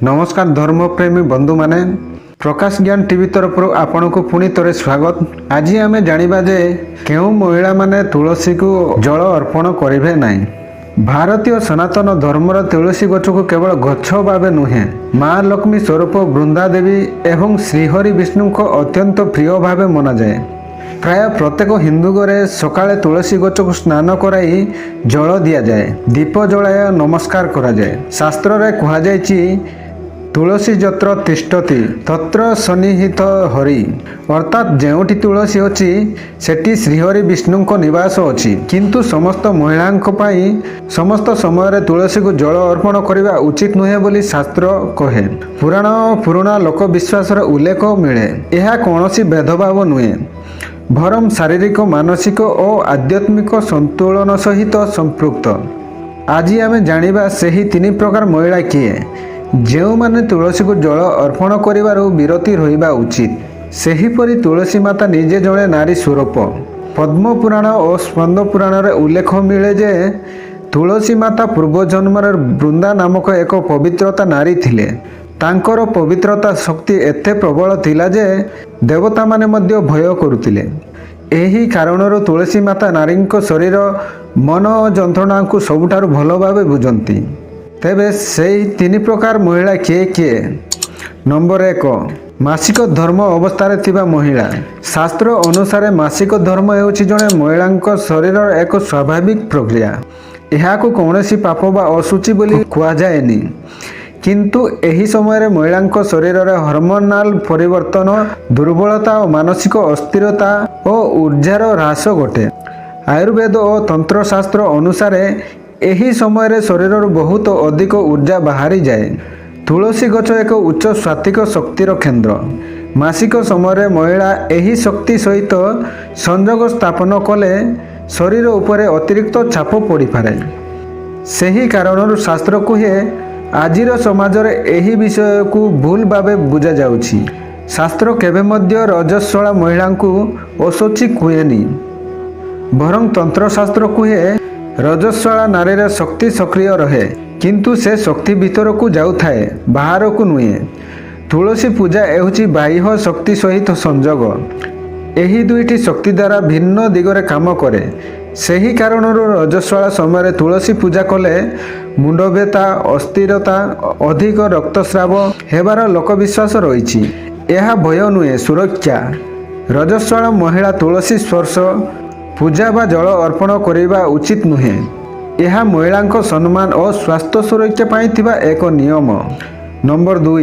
नमस्कार धर्मप्रेमी बंधु माने प्रकाश ज्ञान टीवी तरफ आपण को पुणी थे स्वागत। आज आम जाना जे क्यों महिला माने तुलसी को जल अर्पण करेंगे नहीं। भारतीय सनातन धर्मर तुलसी गछ को केवल गछ भाव नुहे माँ लक्ष्मी स्वरूप वृंदा देवी एवं श्रीहरि विष्णु को अत्यंत प्रिय भाव मना जाए। प्राय प्रत्येक हिंदू घरे सकाळे तुलसी गछ को स्नान कराई जल दि जाए, दीप जलाय नमस्कार करा जाए। शास्त्र रे कहा जायछि तुलसी जत्र तिष्ठति तत्र सन्निहित हरि, अर्थात जेउठी तुलसी अछि सेठी श्रीहरि विष्णु को निवास अछि। किंतु समस्त महिलांक पाई समस्त समय तुलसी को जल अर्पण करने उचित नुहे बोली शास्त्र कहे। पुराण पुराणा लोक विश्वास उल्लेख मिले। यह कौनसी भेदभाव नुहे, भरम शारीरिक मानसिक और आध्यात्मिक संतुलन सहित संपृक्त। आज आम जानिबा सही तीन प्रकार महिला किए जो माने तुलसी को जल अर्पण करिवार विरति रहिबा उचित। सेहीपरि तुलसी माता निजे जड़े नारी स्वरूप। पद्म पुराण और स्कंद पुराण रे उल्लेख मिले जे तुलसी माता पूर्व जन्म वृंदा नामक एक पवित्रता नारी थिले। तांकर पवित्रता शक्ति एते प्रबल थिला जे देवता माने मध्य भय करुतिले। एही कारणरू तुलसी माता नारी शरीर मन जंत्रणा को सबुठारु भल भावे बुझंती। तेबे से तीन प्रकार महिला किए किए। नंबर 1 मासिक धर्म अवस्था थिबा महिला। शास्त्र अनुसार मासिक धर्म हेउछि जणे महिला शरीर एक स्वाभाविक प्रक्रिया। यह कौनसी पाप बा अशुचि बोली कहा जाएनी। किंतु एही समय महिला शरीर रे हार्मोनाल परिवर्तन, दुर्बलता और मानसिक अस्थिरता और ऊर्जार ह्रास घटे। आयुर्वेद और तंत्रशास्त्र अनुसार एही समय शरीर बहुत अधिक ऊर्जा बाहरी जाए। तुलसी गछ एक उच्च स्वात्विक शक्तिर केन्द्र। मासिक समय महिला एही शक्ति सहित संयोग स्थापन कले शरीर उपरे अतिरिक्त छाप पड़ी पारे। सही कारणरू शास्त्र कहे आजिर समाज रे एही विषय को भूल भावे बुझा जाउछि। शास्त्र केबे मध्य रजस्वला महिला को अशोची कहेनी, बरं तंत्रशास्त्र कहे रजस्वला नारी रे शक्ति सक्रिय रहे, किंतु से शक्ति भीतर को जाऊ थाए, बाहर को नुहे। तुलसी पूजा एहुची बाह्य शक्ति सहित संजोग। एही दुईटी शक्ति द्वारा भिन्न दिगरे काम करे। सही कारणरू रजस्वला समय तुलसी पूजा कले मुंड व्यथा, अस्थिरता, अधिक रक्तस्राव हेबार लोकविश्वास रही। यह भय नुहे, सुरक्षा। रजस्वला महिला तुलसी स्पर्श पूजा बा जल अर्पण करने उचित नुहे। यह महिला सम्मान और स्वास्थ्य सुरक्षा पाई थिबा एक नियम। नंबर 2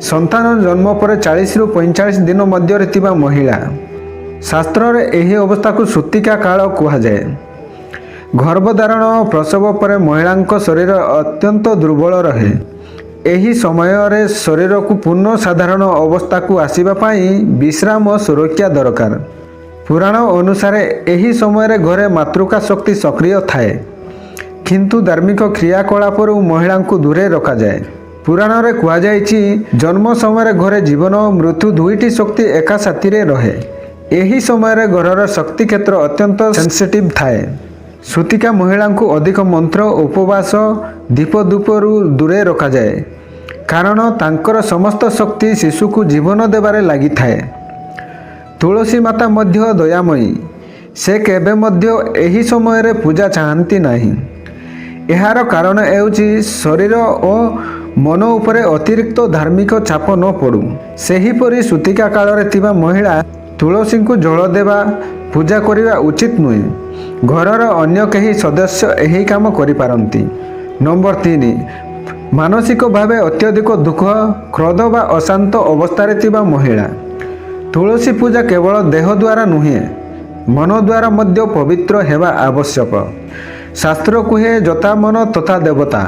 संतान जन्म पर 40 रु 45 दिन मध्य थिबा महिला। शास्त्र रे एही अवस्था को सुतिका काल कहा जाए। गर्भधारण और प्रसव पर महिला शरीर अत्यंत दुर्बल रहे। एही समय रे शरीर को पूर्ण साधारण अवस्था को आसीबा पाई विश्राम और सुरक्षा दरकार। पुराण अनुसार एही समय घरे मातृका शक्ति सक्रिय थाए, किंतु धार्मिक क्रियाकलाप महिला को दूरे रखा जाए। पुराण रे कहा जायछि जन्म समय घरे जीवन और मृत्यु दुईटी शक्ति एका साथी रे रहे। एही समय घरर शक्ति क्षेत्र अत्यंत सेंसिटिव थाए। सुतिका महिला को अधिक मंत्र, उपवास, दीप धूपरू दूरे रखा जाए, कारण तांकर समस्त शक्ति शिशु को जीवन देबारे लागि थाए। तुलसी माता मध्य दयामयी। से केबे मध्य एही समय रे पूजा चाहती नहीं। एहार कारण एउची शरीर और मन उपरे अतिरिक्त धार्मिक छाप न पड़ू। सेहीपरि सुतिका काल रे थिबा महिला तुलसी को जल देवा, पूजा करिवा उचित नुहे। घरर अन्य कहीं सदस्य एही काम करि पारंती। नंबर 3 मानसिक भावे अत्यधिक दुख, क्रोध बा अशांत अवस्था रे थिबा महिला। तुलसी पूजा केवल देह द्वारा नुहे, मन द्वारा मध्य पवित्र हेबा आवश्यक। शास्त्र कहे जता मन तथा देवता।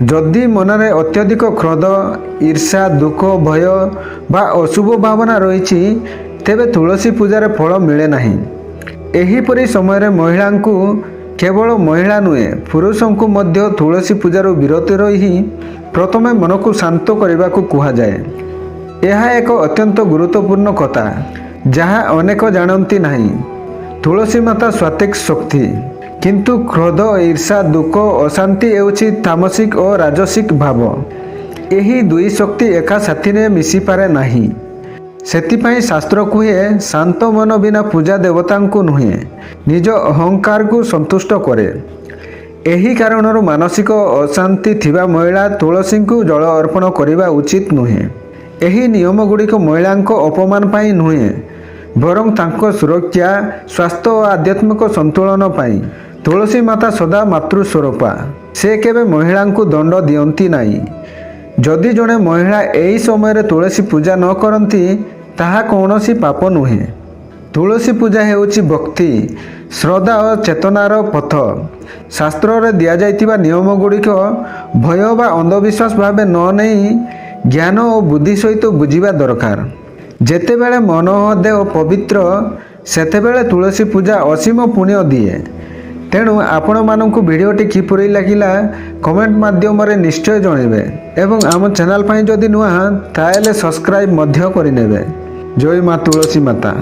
जदि मनरे अत्यधिक क्रोध, ईर्षा, दुख, भय बा अशुभ भावना रही तेबे तुलसी पूजार फल मिले नहीं। एहीपरि समय महिला को केवल महिला नुहे पुरुषों को मध्य तुलसी पूजार विरति रही प्रथमे मन को शांत करने को कहा जाए। यह एक अत्यंत गुरुत्वपूर्ण कथा जहाँ अनेक जानती नहीं। तुलसी माता स्वात्विक शक्ति, किंतु क्रोध, ईर्षा, दुख, अशांति एउछि तामसिक और राजसिक भाव। ଏହି ଦୁଇ ଶକ୍ତି ଏକା ସାଥିରେ ମିଶିପାରେ ନାହିଁ। ସେଥିପାଇଁ ଶାସ୍ତ୍ର କୁହେ ଶାନ୍ତ ମନ ବିନା ପୂଜା ଦେବତାଙ୍କୁ ନୁହେଁ, ନିଜ ଅହଙ୍କାରକୁ ସନ୍ତୁଷ୍ଟ କରେ। ଏହି କାରଣରୁ ମାନସିକ ଅଶାନ୍ତି ଥିବା ମହିଳା ତୁଳସୀଙ୍କୁ ଜଳ ଅର୍ପଣ କରିବା ଉଚିତ ନୁହେଁ। ଏହି ନିୟମ ଗୁଡ଼ିକ ମହିଳାଙ୍କ ଅପମାନ ପାଇଁ ନୁହେଁ, ବରଂ ତାଙ୍କ ସୁରକ୍ଷା, ସ୍ୱାସ୍ଥ୍ୟ ଓ ଆଧ୍ୟାତ୍ମିକ ସନ୍ତୁଳନ ପାଇଁ। ତୁଳସୀ ମାତା ସଦା ମାତୃ ସ୍ୱରୂପା। ସେ କେବେ ମହିଳାଙ୍କୁ ଦଣ୍ଡ ଦିଅନ୍ତି ନାହିଁ। ଯଦି ଜଣେ ମହିଳା ଏହି ସମୟରେ ତୁଳସୀ ପୂଜା ନ କରନ୍ତି, ତାହା କୌଣସି ପାପ ନୁହେଁ। ତୁଳସୀ ପୂଜା ହେଉଛି ଭକ୍ତି, ଶ୍ରଦ୍ଧା ଓ ଚେତନାର ପଥ। ଶାସ୍ତ୍ରରେ ଦିଆଯାଇଥିବା ନିୟମ ଗୁଡ଼ିକ ଭୟ ବା ଅନ୍ଧବିଶ୍ୱାସ ଭାବେ ନ ନେଇ ଜ୍ଞାନ ଓ ବୁଦ୍ଧି ସହିତ ବୁଝିବା ଦରକାର। ଯେତେବେଳେ ମନ ଓ ଦେହ ପବିତ୍ର, ସେତେବେଳେ ତୁଳସୀ ପୂଜା ଅସୀମ ପୁଣ୍ୟ ଦିଏ। ତେଣୁ ଆପଣମାନଙ୍କୁ ଭିଡ଼ିଓଟି କିପରି ଲାଗିଲା କମେଣ୍ଟ ମାଧ୍ୟମରେ ନିଶ୍ଚୟ ଜଣାଇବେ ଏବଂ ଆମ ଚ୍ୟାନେଲ ପାଇଁ ଯଦି ନୂଆ ତାହେଲେ ସବସ୍କ୍ରାଇବ୍ ମଧ୍ୟ କରିନେବେ। ଜୟ ମା ତୁଳସୀ ମାତା।